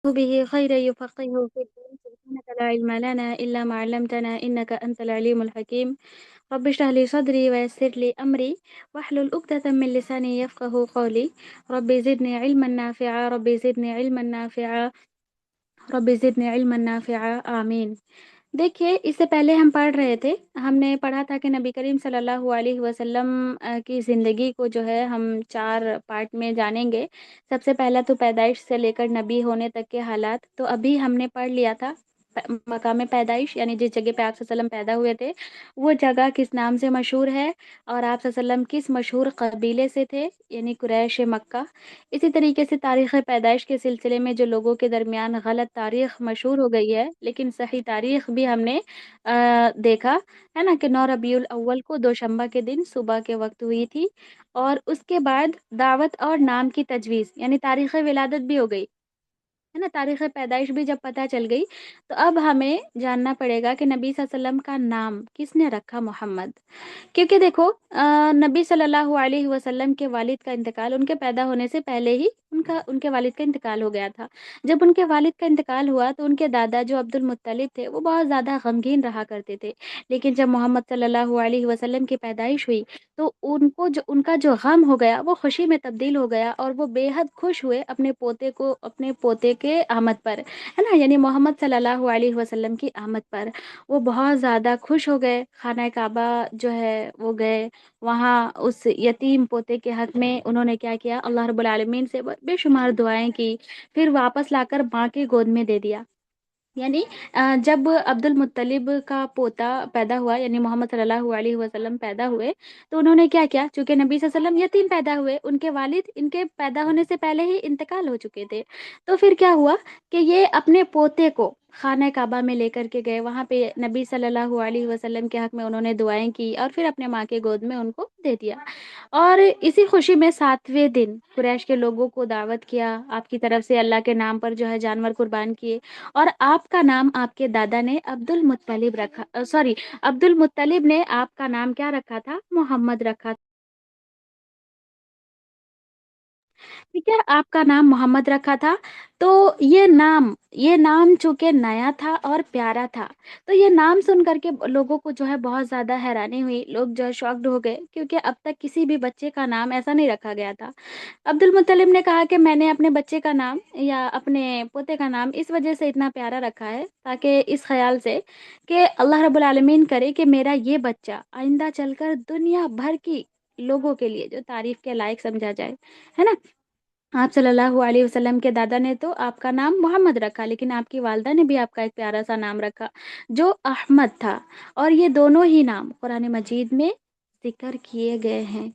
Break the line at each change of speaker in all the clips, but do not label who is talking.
به خير يفقهه في الدين سبحانك لا علم لنا إلا ما علمتنا إنك أنت العليم الحكيم رب اشرح لي صدري ويسر لي أمري واحلل عقدة من لساني يفقه قولي رب زدني علما نافعا رب زدني علما نافعا رب زدني علما نافعا آمین۔ دیکھیے اس سے پہلے ہم پڑھ رہے تھے، ہم نے پڑھا تھا کہ نبی کریم صلی اللہ علیہ وسلم کی زندگی کو جو ہے ہم 4 پارٹ میں جانیں گے۔ سب سے پہلا تو پیدائش سے لے کر نبی ہونے تک کے حالات، تو ابھی ہم نے پڑھ لیا تھا مقام پیدائش، یعنی جس جگہ پہ آپ صلی اللہ علیہ وسلم پیدا ہوئے تھے وہ جگہ کس نام سے مشہور ہے، اور آپ صلی اللہ علیہ وسلم کس مشہور قبیلے سے تھے، یعنی قریش مکہ۔ اسی طریقے سے تاریخ پیدائش کے سلسلے میں جو لوگوں کے درمیان غلط تاریخ مشہور ہو گئی ہے، لیکن صحیح تاریخ بھی ہم نے دیکھا ہے نا، کہ 9 ربیع الاول کو دوشنبہ کے دن صبح کے وقت ہوئی تھی، اور اس کے بعد دعوت اور نام کی تجویز، یعنی تاریخ ولادت بھی ہو گئی ہے نا، تاریخ پیدائش بھی جب پتہ چل گئی تو اب ہمیں جاننا پڑے گا کہ نبی صلی اللہ علیہ وسلم کا نام کس نے رکھا محمد۔ کیونکہ دیکھو نبی صلی اللہ علیہ وسلم کے والد کا انتقال ان کے پیدا ہونے سے پہلے ہی ان کے والد کا انتقال ہو گیا تھا۔ جب ان کے والد کا انتقال ہوا تو ان کے دادا جو عبد المطلب تھے وہ بہت زیادہ غمگین رہا کرتے تھے، لیکن جب محمد صلی اللہ علیہ وسلم کی پیدائش ہوئی تو ان کا جو غم ہو گیا وہ خوشی میں تبدیل ہو گیا، اور وہ بے حد خوش ہوئے اپنے پوتے کے آمد پر، ہے نا، یعنی محمد صلی اللہ علیہ وسلم کی آمد پر وہ بہت زیادہ خوش ہو گئے۔ خانہ کعبہ جو ہے وہ گئے، وہاں اس یتیم پوتے کے حق میں انہوں نے کیا کیا، اللہ رب العالمین سے بے شمار دعائیں کی، پھر واپس لا کر ماں کی گود میں دے دیا۔ یعنی جب عبد المطلب کا پوتا پیدا ہوا، یعنی محمد صلی اللہ علیہ وسلم پیدا ہوئے، تو انہوں نے کیا کیا، چونکہ نبی صلی اللہ علیہ وسلم یتیم پیدا ہوئے، ان کے والد ان کے پیدا ہونے سے پہلے ہی انتقال ہو چکے تھے، تو پھر کیا ہوا کہ یہ اپنے پوتے کو خانہ کعبہ میں لے کر کے گئے، وہاں پہ نبی صلی اللہ علیہ وسلم کے حق میں انہوں نے دعائیں کی، اور پھر اپنے ماں کے گود میں ان کو دے دیا۔ اور اسی خوشی میں 7ویں دن قریش کے لوگوں کو دعوت کیا، آپ کی طرف سے اللہ کے نام پر جو ہے جانور قربان کیے، اور آپ کا نام آپ کے دادا نے عبد المطلب رکھا، سوری، عبد المطلب نے آپ کا نام کیا رکھا تھا، محمد رکھا تھا۔ ٹھیک ہے، آپ کا نام محمد رکھا تھا۔ تو یہ نام چونکہ نیا تھا اور پیارا تھا، تو یہ نام سن کر کے لوگوں کو جو ہے بہت زیادہ حیرانی ہوئی، لوگ جو ہے شاکڈ ہو گئے، کیونکہ اب تک کسی بھی بچے کا نام ایسا نہیں رکھا گیا تھا۔ عبد المطلب نے کہا کہ میں نے اپنے بچے کا نام یا اپنے پوتے کا نام اس وجہ سے اتنا پیارا رکھا ہے، تاکہ اس خیال سے کہ اللہ رب العالمین کرے کہ میرا یہ بچہ آئندہ چل کر دنیا بھر کی لوگوں کے لیے جو تعریف کے لائق سمجھا جائے، ہے نا۔ آپ صلی اللہ علیہ وسلم کے دادا نے تو آپ کا نام محمد رکھا، لیکن آپ کی والدہ نے بھی آپ کا ایک پیارا سا نام رکھا جو احمد تھا، اور یہ دونوں ہی نام قرآن مجید میں ذکر کیے گئے ہیں۔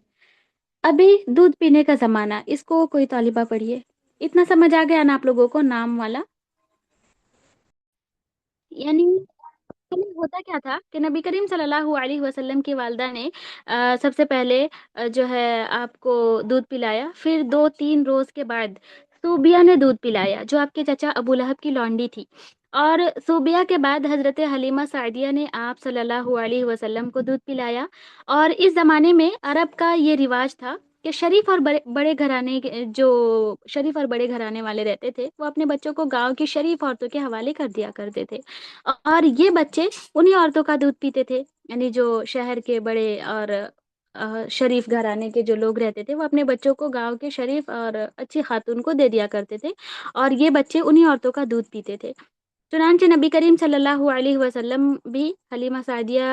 ابھی دودھ پینے کا زمانہ، اس کو کوئی طالبہ پڑھیے، اتنا سمجھ آ گیا نا آپ لوگوں کو نام والا؟ یعنی ہوتا کیا تھا کہ نبی کریم صلی اللہ علیہ وسلم کی والدہ نے سب سے پہلے جو ہے آپ کو دودھ پلایا، پھر 2-3 روز کے بعد صوبیہ نے دودھ پلایا جو آپ کے چچا ابو لہب کی لونڈی تھی، اور صوبیہ کے بعد حضرت حلیمہ سعدیہ نے آپ صلی اللہ علیہ وسلم کو دودھ پلایا۔ اور اس زمانے میں عرب کا یہ رواج تھا کہ شریف اور جو شریف اور بڑے گھرانے والے رہتے تھے وہ اپنے بچوں کو گاؤں کی شریف عورتوں کے حوالے کر دیا کرتے تھے، اور یہ بچے انہی عورتوں کا دودھ پیتے تھے، یعنی جو شہر کے بڑے اور شریف گھرانے کے جو لوگ رہتے تھے وہ اپنے بچوں کو گاؤں کے شریف اور اچھی خاتون کو دے دیا کرتے تھے، اور یہ بچے انہی عورتوں کا دودھ پیتے تھے۔ چنانچہ نبی کریم صلی اللہ علیہ وسلم بھی حلیمہ سعدیہ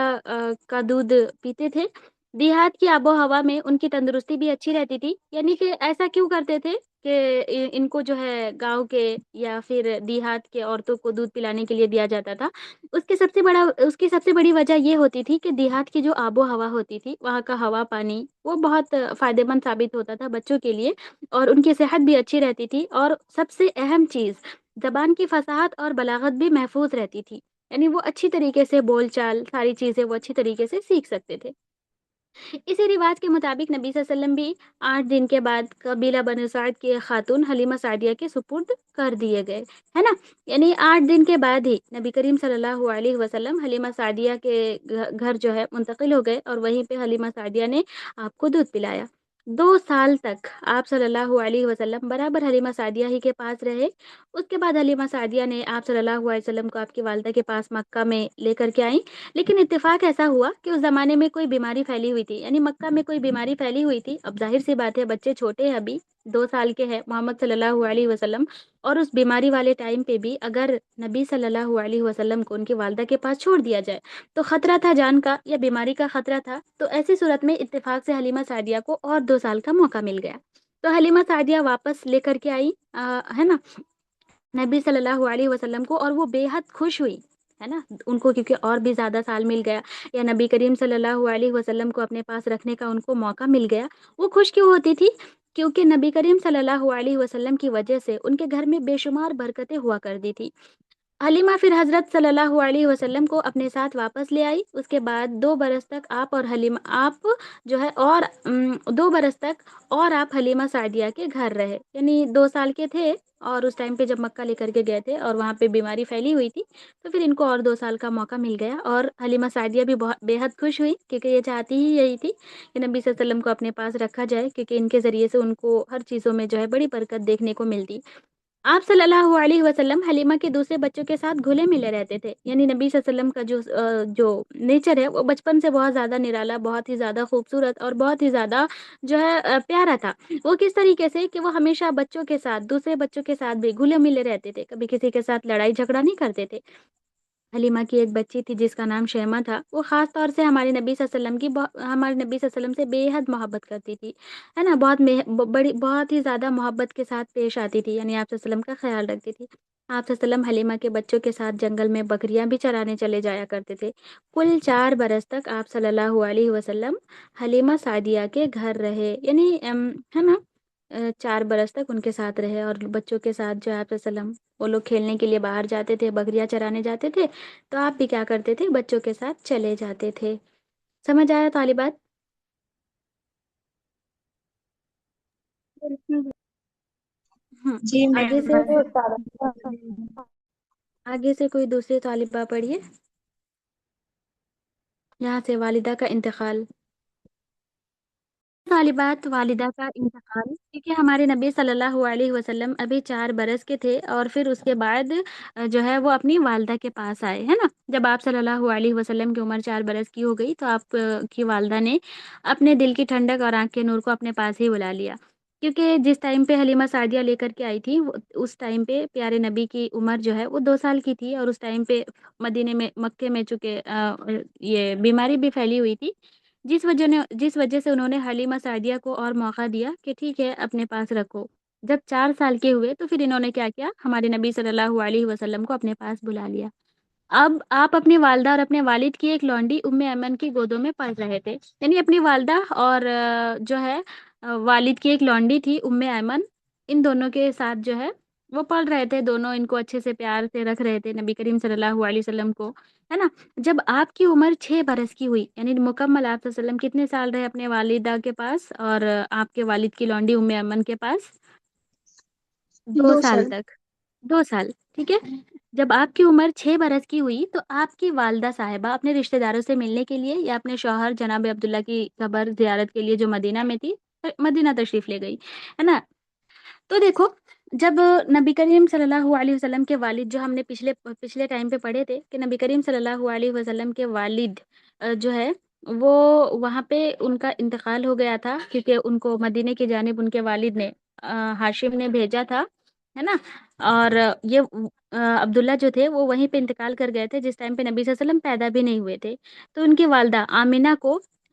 کا دودھ پیتے تھے۔ دیہات کی آب و ہوا میں ان کی تندرستی بھی اچھی رہتی تھی، یعنی کہ ایسا کیوں کرتے تھے کہ ان کو جو ہے گاؤں کے یا پھر دیہات کے عورتوں کو دودھ پلانے کے لیے دیا جاتا تھا، اس کی سب سے بڑی وجہ یہ ہوتی تھی کہ دیہات کی جو آب و ہوا ہوتی تھی، وہاں کا ہوا پانی وہ بہت فائدہ مند ثابت ہوتا تھا بچوں کے لیے، اور ان کی صحت بھی اچھی رہتی تھی، اور سب سے اہم چیز زبان کی فصاحت اور بلاغت بھی محفوظ رہتی تھی، یعنی وہ اچھی طریقے سے بول چال ساری چیزیں وہ اچھی طریقے سے سیکھ سکتے تھے۔ اسی رواج کے مطابق نبی صلی اللہ علیہ وسلم بھی 8 دن کے بعد قبیلہ بنو سعد کی ایک خاتون حلیمہ سعدیہ کے سپرد کر دیے گئے، ہے نا، یعنی 8 دن کے بعد ہی نبی کریم صلی اللہ علیہ وسلم حلیمہ سعدیہ کے گھر جو ہے منتقل ہو گئے، اور وہیں پہ حلیمہ سعدیہ نے آپ کو دودھ پلایا۔ 2 سال تک آپ صلی اللہ علیہ وسلم برابر حلیمہ سعدیہ ہی کے پاس رہے۔ اس کے بعد حلیمہ سعدیہ نے آپ صلی اللہ علیہ وسلم کو آپ کی والدہ کے پاس مکہ میں لے کر کے آئیں۔ لیکن اتفاق ایسا ہوا کہ اس زمانے میں کوئی بیماری پھیلی ہوئی تھی، یعنی مکہ میں کوئی بیماری پھیلی ہوئی تھی۔ اب ظاہر سی بات ہے، بچے چھوٹے ہیں، ابھی 2 سال کے ہیں محمد صلی اللہ علیہ وسلم، اور اس بیماری والے ٹائم پہ بھی اگر نبی صلی اللہ علیہ وسلم کو ان کی والدہ کے پاس چھوڑ دیا جائے تو خطرہ تھا جان کا، یا بیماری کا خطرہ تھا۔ تو ایسی صورت میں اتفاق سے حلیمہ سعدیہ کو اور 2 سال کا موقع مل گیا، تو حلیمہ سعدیہ واپس لے کر کے آئی، ہے نا، نبی صلی اللہ علیہ وسلم کو، اور وہ بے حد خوش ہوئی، ہے نا، ان کو کیونکہ اور بھی زیادہ سال مل گیا، یا نبی کریم صلی اللہ علیہ وسلم کو اپنے پاس رکھنے کا ان کو موقع مل گیا۔ وہ خوش کیوں ہوتی تھی؟ کیونکہ نبی کریم صلی اللہ علیہ وسلم کی وجہ سے ان کے گھر میں بے شمار برکتیں ہوا کرتی تھی۔ حلیمہ پھر حضرت صلی اللہ علیہ وسلم کو اپنے ساتھ واپس لے آئی۔ اس کے بعد 2 برس تک آپ اور حلیمہ، آپ جو ہے، اور 2 برس تک اور آپ حلیمہ سعدیہ کے گھر رہے، یعنی 2 سال کے تھے، اور اس ٹائم پہ جب مکہ لے کر کے گئے تھے اور وہاں پہ بیماری پھیلی ہوئی تھی، تو پھر ان کو اور 2 سال کا موقع مل گیا، اور حلیمہ سعدیہ بھی بہت بے حد خوش ہوئی، کیونکہ یہ چاہتی ہی یہی تھی کہ نبی صلی اللہ علیہ وسلم کو اپنے پاس رکھا جائے، کیونکہ ان کے ذریعے سے ان کو ہر چیزوں میں جو ہے بڑی برکت دیکھنے کو ملتی۔ آپ صلی اللہ علیہ وسلم حلیمہ کے دوسرے بچوں کے ساتھ گھلے ملے رہتے تھے، یعنی نبی صلی اللہ علیہ وسلم کا جو نیچر ہے وہ بچپن سے بہت زیادہ نرالا، بہت ہی زیادہ خوبصورت اور بہت ہی زیادہ جو ہے پیارا تھا۔ وہ کس طریقے سے کہ وہ ہمیشہ بچوں کے ساتھ، دوسرے بچوں کے ساتھ بھی گھلے ملے رہتے تھے، کبھی کسی کے ساتھ لڑائی جھگڑا نہیں کرتے تھے۔ حلیمہ کی ایک بچی تھی جس کا نام شیمہ تھا، وہ خاص طور سے ہمارے نبی صلی اللہ علیہ وسلم کی ہمارے نبی صلی اللہ علیہ وسلم سے بے حد محبت کرتی تھی، ہے نا، بڑی بہت ہی زیادہ محبت کے ساتھ پیش آتی تھی، یعنی آپ صلی اللہ علیہ وسلم کا خیال رکھتی تھی۔ آپ صلی اللہ علیہ وسلم حلیمہ کے بچوں کے ساتھ جنگل میں بکریاں بھی چرانے چلے جایا کرتے تھے۔ کل 4 برس تک آپ صلی اللہ علیہ وسلم حلیمہ سعدیہ کے گھر رہے، یعنی ہے نا، 4 برس تک ان کے ساتھ رہے، اور بچوں کے ساتھ جو ہے آپ صلی اللہ علیہ وسلم، وہ لوگ کھیلنے کے لیے باہر جاتے تھے، بکریاں چرانے جاتے تھے، تو آپ بھی کیا کرتے تھے؟ بچوں کے ساتھ چلے جاتے تھے۔ سمجھ آیا طالبات؟ ہاں،
جی
آگے
میم،
سے
میں
آگے سے کوئی دوسری طالبہ پڑھیے۔ یہاں سے والدہ کا انتقال، طالبات والدہ کا انتقال، کیونکہ ہمارے نبی صلی اللہ علیہ وسلم ابھی 4 برس کے تھے، اور پھر اس کے بعد جو ہے وہ اپنی والدہ کے پاس آئے، ہے نا، جب آپ صلی اللہ علیہ وسلم کی عمر 4 برس کی ہو گئی تو آپ کی والدہ نے اپنے دل کی ٹھنڈک اور آنکھ کے نور کو اپنے پاس ہی بلا لیا، کیونکہ جس ٹائم پہ حلیمہ سعدیہ لے کر کے آئی تھی، اس ٹائم پہ پیارے نبی کی عمر جو ہے وہ 2 سال کی تھی، اور اس ٹائم پہ مدینے میں، مکے میں، چونکہ یہ بیماری بھی پھیلی ہوئی تھی، جس وجہ سے انہوں نے حلیمہ سعدیہ کو اور موقع دیا کہ ٹھیک ہے اپنے پاس رکھو۔ جب 4 سال کے ہوئے تو پھر انہوں نے کیا کیا؟ ہمارے نبی صلی اللہ علیہ وسلم کو اپنے پاس بلا لیا۔ اب آپ اپنی والدہ اور اپنے والد کی ایک لونڈی ام ایمن کی گودوں میں پل رہے تھے، یعنی اپنی والدہ اور جو ہے والد کی ایک لونڈی تھی ام ایمن، ان دونوں کے ساتھ جو ہے وہ پل رہے تھے، دونوں ان کو اچھے سے پیار سے رکھ رہے تھے، نبی کریم صلی اللہ علیہ وسلم کو، ہے نا۔ جب آپ کی عمر 6 برس کی ہوئی، یعنی مکمل، آپ صلی اللہ علیہ وسلم کتنے سال رہے اپنے والدہ کے پاس اور آپ کے والد کی لونڈی ام ایمن کے پاس؟ 2 سال
2 سال
تک، 2 سال، ٹھیک ہے۔ جب آپ کی عمر 6 برس کی ہوئی تو آپ کی والدہ صاحبہ اپنے رشتہ داروں سے ملنے کے لیے، یا اپنے شوہر جناب عبداللہ کی قبر زیارت کے لیے جو مدینہ میں تھی، مدینہ تشریف لے گئی، ہے نا۔ تو دیکھو، جب نبی کریم صلی اللہ علیہ وسلم کے والد، جو ہم نے پچھلے ٹائم پہ پڑھے تھے کہ نبی کریم صلی اللہ علیہ وسلم کے والد جو ہے وہ وہاں پہ ان کا انتقال ہو گیا تھا، کیونکہ ان کو مدینے کی جانب ان کے والد نے، ہاشم نے بھیجا تھا، ہے نا، اور یہ عبداللہ جو تھے وہ وہیں پہ انتقال کر گئے تھے جس ٹائم پہ نبی صلی اللہ علیہ وسلم پیدا بھی نہیں ہوئے تھے۔ تو ان کی والدہ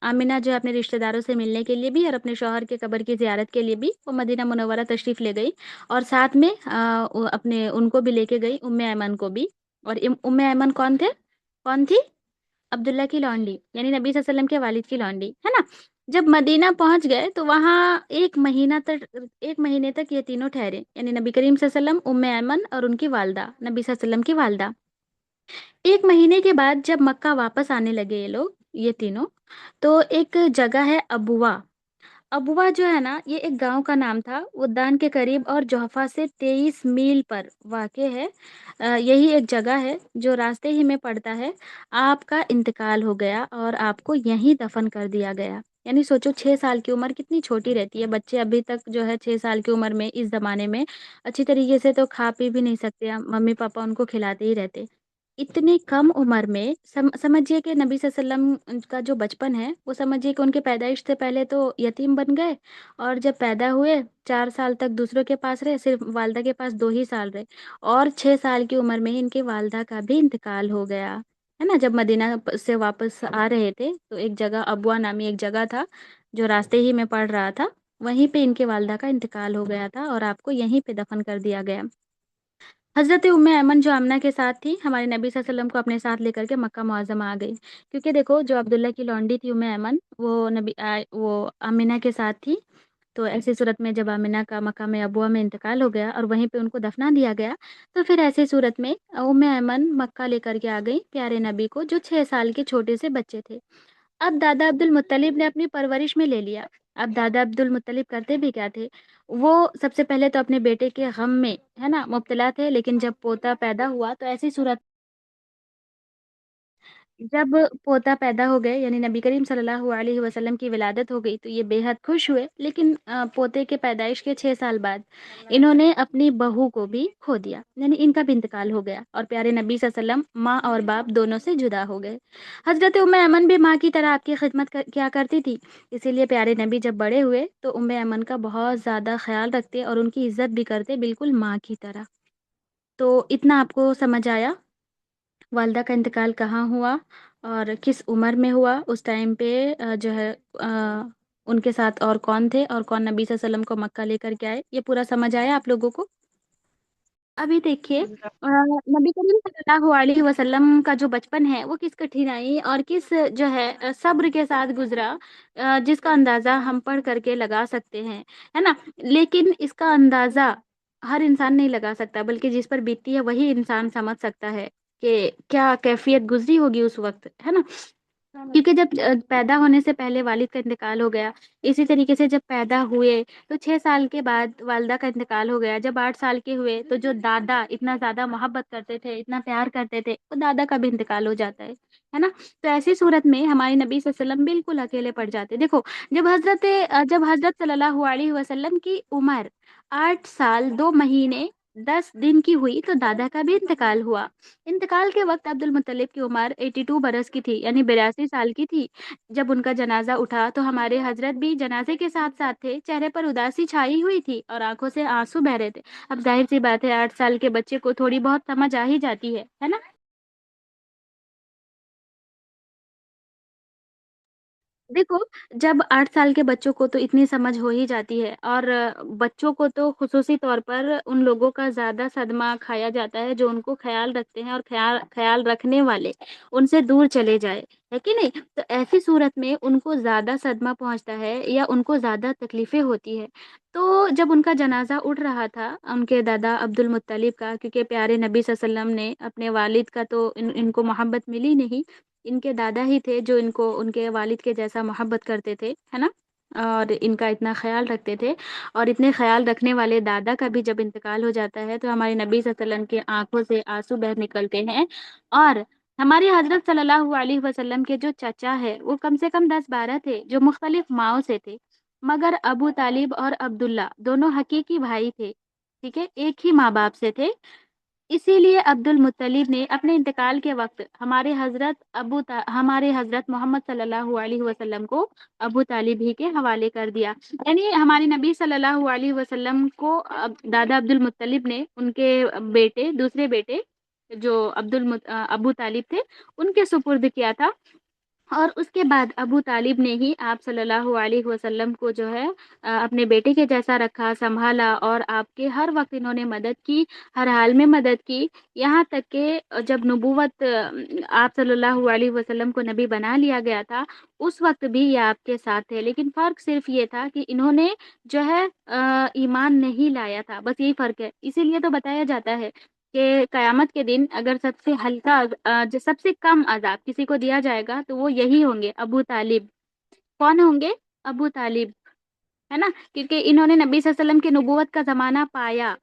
آمینہ جو ہے اپنے رشتہ داروں سے ملنے کے لیے بھی اور اپنے شوہر کے قبر کی زیارت کے لیے بھی وہ مدینہ منورہ تشریف لے گئی، اور ساتھ میں اپنے ان کو بھی لے کے گئی، ام ایمن کو بھی۔ اور ام ایمن کون تھی؟ عبداللہ کی لونڈی، یعنی نبی صلی اللہ علیہ وسلم کے والد کی لونڈی، ہے نا۔ جب مدینہ پہنچ گئے تو وہاں 1 مہینے تک یہ تینوں ٹھہرے، یعنی نبی کریم صلی اللہ علیہ وسلم، ام ایمن اور ان کی والدہ، نبی صلی اللہ علیہ وسلم کی والدہ۔ 1 مہینے کے بعد جب مکہ واپس آنے لگے یہ لوگ، یہ تینوں، تو ایک جگہ ہے ابوا، ابوا جو ہے نا، یہ ایک گاؤں کا نام تھا، ودان کے قریب اور جوحفہ سے 23 میل پر واقع ہے۔ یہی ایک جگہ ہے جو راستے ہی میں پڑتا ہے۔ آپ کا انتقال ہو گیا اور آپ کو یہیں دفن کر دیا گیا، یعنی سوچو 6 سال کی عمر کتنی چھوٹی رہتی ہے، بچے ابھی تک جو ہے 6 سال کی عمر میں اس زمانے میں اچھی طریقے سے تو کھا پی بھی نہیں سکتے، ممی پاپا ان کو کھلاتے ہی رہتے۔ اتنی کم عمر میں سمجھیے کہ نبی صلی اللہ علیہ وسلم کا جو بچپن ہے وہ سمجھیے کہ ان کے پیدائش سے پہلے تو یتیم بن گئے، اور جب پیدا ہوئے 4 سال تک دوسروں کے پاس رہے، صرف والدہ کے پاس 2 ہی سال رہے، اور 6 سال کی عمر میں ہی ان کی والدہ کا بھی انتقال ہو گیا ہے نا۔ جب مدینہ سے واپس آ رہے تھے تو ایک جگہ ابوا نامی ایک جگہ تھا جو راستے ہی میں پڑ رہا تھا، وہیں پہ ان کے والدہ کا انتقال ہو گیا تھا اور آپ کو یہیں پہ دفن کر دیا گیا۔ حضرت ام ایمن جو آمنہ کے ساتھ تھی، ہمارے نبی صلی اللہ علیہ وسلم کو اپنے ساتھ لے کر کے مکہ معظمہ آ گئی، کیونکہ دیکھو جو عبداللہ کی لونڈی تھی ام ایمن، وہ آمنہ کے ساتھ تھی، تو ایسی صورت میں جب آمنہ کا مکہ میں ابوا میں انتقال ہو گیا اور وہیں پہ ان کو دفنا دیا گیا، تو پھر ایسی صورت میں ام ایمن مکہ لے کر کے آ گئی پیارے نبی کو، جو 6 سال کے چھوٹے سے بچے تھے۔ اب دادا عبد المطلب نے اپنی پرورش میں لے لیا۔ اب دادا عبد المطلب کرتے بھی کیا تھے، وہ سب سے پہلے تو اپنے بیٹے کے غم میں ہے نا مبتلا تھے، لیکن جب پوتا پیدا ہوا تو ایسی صورت، جب پوتا پیدا ہو گئے یعنی نبی کریم صلی اللہ علیہ وسلم کی ولادت ہو گئی تو یہ بے حد خوش ہوئے، لیکن پوتے کے پیدائش کے 6 سال بعد انہوں نے اپنی بہو کو بھی کھو دیا، یعنی ان کا بھی انتقال ہو گیا، اور پیارے نبی صلی اللہ علیہ وسلم ماں اور باپ دونوں سے جدا ہو گئے۔ حضرت ام ایمن بھی ماں کی طرح آپ کی خدمت کیا کرتی تھی، اسی لیے پیارے نبی جب بڑے ہوئے تو ام ایمن کا بہت زیادہ خیال رکھتے اور ان کی عزت بھی کرتے، بالکل ماں کی طرح۔ تو اتنا آپ کو سمجھ آیا والدہ کا انتقال کہاں ہوا اور کس عمر میں ہوا، اس ٹائم پہ جو ہے ان کے ساتھ اور کون تھے اور کون نبی صلی اللہ علیہ وسلم کو مکہ لے کر کے آئے، یہ پورا سمجھ آیا آپ لوگوں کو؟ ابھی دیکھیے نبی کریم صلی اللہ علیہ وسلم کا جو بچپن ہے وہ کس کٹھنائی اور کس جو ہے صبر کے ساتھ گزرا، جس کا اندازہ ہم پڑھ کر کے لگا سکتے ہیں، ہے نا۔ لیکن اس کا اندازہ ہر انسان نہیں لگا سکتا، بلکہ جس پر بیتتی ہے وہی انسان سمجھ سکتا ہے کہ کیا کیفیت گزری ہوگی اس وقت، ہے نا۔ کیونکہ جب پیدا ہونے سے پہلے والد کا انتقال ہو گیا، اسی طریقے سے جب پیدا ہوئے تو 6 سال کے بعد والدہ کا انتقال ہو گیا، جب 8 سال کے ہوئے تو جو دادا اتنا زیادہ محبت کرتے تھے، اتنا پیار کرتے تھے، وہ دادا کا بھی انتقال ہو جاتا ہے نا۔ تو ایسی صورت میں ہمارے نبی صلی اللہ علیہ وسلم بالکل اکیلے پڑ جاتے۔ دیکھو جب حضرت صلی اللہ علیہ وسلم کی عمر 8 سال 2 مہینے 10 دن کی ہوئی تو دادا کا بھی انتقال ہوا۔ انتقال کے وقت عبد المطلب کی عمر 82 برس کی تھی، یعنی 82 سال کی تھی۔ جب ان کا جنازہ اٹھا تو ہمارے حضرت بھی جنازے کے ساتھ ساتھ تھے، چہرے پر اداسی چھائی ہوئی تھی اور آنکھوں سے آنسو بہ رہے تھے۔ اب ظاہر سی بات ہے 8 سال کے بچے کو تھوڑی بہت سمجھ آ ہی جاتی ہے نا۔ دیکھو جب 8 سال کے بچوں کو تو اتنی سمجھ ہو ہی جاتی ہے، اور بچوں کو تو خصوصی طور پر ان لوگوں کا زیادہ صدمہ کھایا جاتا ہے جو ان کو خیال رکھتے ہیں، اور خیال رکھنے والے ان سے دور چلے جائے، ہے کہ نہیں؟ تو ایسی صورت میں ان کو زیادہ صدمہ پہنچتا ہے یا ان کو زیادہ تکلیفیں ہوتی ہے۔ تو جب ان کا جنازہ اٹھ رہا تھا ان کے دادا عبد المطلب کا، کیونکہ پیارے نبی صلی اللہ علیہ وسلم نے اپنے والد کا تو ان کو محبت ملی نہیں، ان کے دادا ہی تھے جو ان کو ان کے والد کے جیسا محبت کرتے تھے، ہے نا، اور ان کا اتنا خیال رکھتے تھے۔ اور اتنے خیال رکھنے والے دادا کا بھی جب انتقال ہو جاتا ہے تو ہمارے نبی صلی اللہ علیہ وسلم کے آنکھوں سے آنسو بہہ نکلتے ہیں، اور ہمارے حضرت صلی اللہ علیہ وسلم کے جو چچا ہے وہ کم سے کم 10-12 تھے جو مختلف ماؤں سے تھے، مگر ابو طالب اور عبداللہ دونوں حقیقی بھائی تھے، ٹھیک ہے، ایک ہی ماں باپ سے تھے۔ اسی لیے عبد المطلب نے اپنے انتقال کے وقت ہمارے حضرت محمد صلی اللہ علیہ وسلم کو ابو طالب ہی کے حوالے کر دیا، یعنی ہمارے نبی صلی اللہ علیہ وسلم کو دادا عبد المطلب نے ان کے دوسرے بیٹے جو ابو طالب تھے ان کے سپرد کیا تھا، اور اس کے بعد ابو طالب نے ہی آپ صلی اللہ علیہ وسلم کو جو ہے اپنے بیٹے کے جیسا رکھا، سنبھالا، اور آپ کے ہر وقت انہوں نے مدد کی، ہر حال میں مدد کی، یہاں تک کہ جب نبوت آپ صلی اللہ علیہ وسلم کو نبی بنا لیا گیا تھا اس وقت بھی یہ آپ کے ساتھ تھے، لیکن فرق صرف یہ تھا کہ انہوں نے جو ہے ایمان نہیں لایا تھا، بس یہی فرق ہے۔ اسی لیے تو بتایا جاتا ہے کہ قیامت کے دن اگر سب سے ہلکا جو سب سے کم عذاب کسی کو دیا جائے گا تو وہ یہی ہوں گے، ابو طالب۔ کون ہوں گے؟ ابو طالب، ہے نا، کیونکہ انہوں نے نبی صلی اللہ علیہ وسلم کی نبوت کا زمانہ پایا،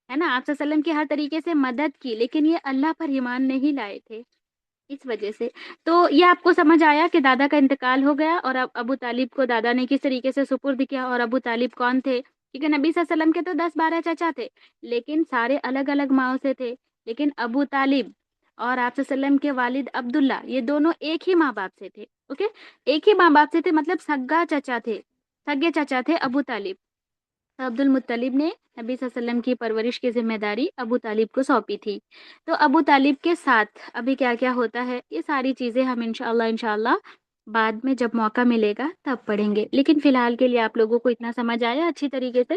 ہے نا، آپ صلی اللہ علیہ وسلم کی ہر طریقے سے مدد کی، لیکن یہ اللہ پر ایمان نہیں لائے تھے، اس وجہ سے تو یہ آپ کو سمجھ آیا کہ دادا کا انتقال ہو گیا اور اب ابو طالب کو دادا نے کس طریقے سے سپرد کیا، اور ابو طالب کون تھے؟ کیونکہ نبی صلی اللہ علیہ وسلم کے تو 10 12 چچا تھے، لیکن سارے الگ الگ ماؤں سے تھے، لیکن ابو طالب اور آپ صلی اللہ علیہ وسلم کے والد عبداللہ یہ دونوں ایک ہی ماں باپ سے تھے، اوکے، ایک ہی ماں باپ سے تھے، مطلب سگا چچا تھے، سگے چچا تھے ابو طالب۔ تو عبد المطلب نے نبی صلی اللہ علیہ وسلم کی پرورش کی ذمہ داری ابو طالب کو سونپی تھی۔ تو ابو طالب کے ساتھ ابھی کیا کیا ہوتا ہے، یہ ساری چیزیں ہم انشاءاللہ بعد میں جب موقع ملے گا تب پڑھیں گے، لیکن فی الحال کے لیے آپ لوگوں کو اتنا سمجھ آیا اچھی طریقے سے؟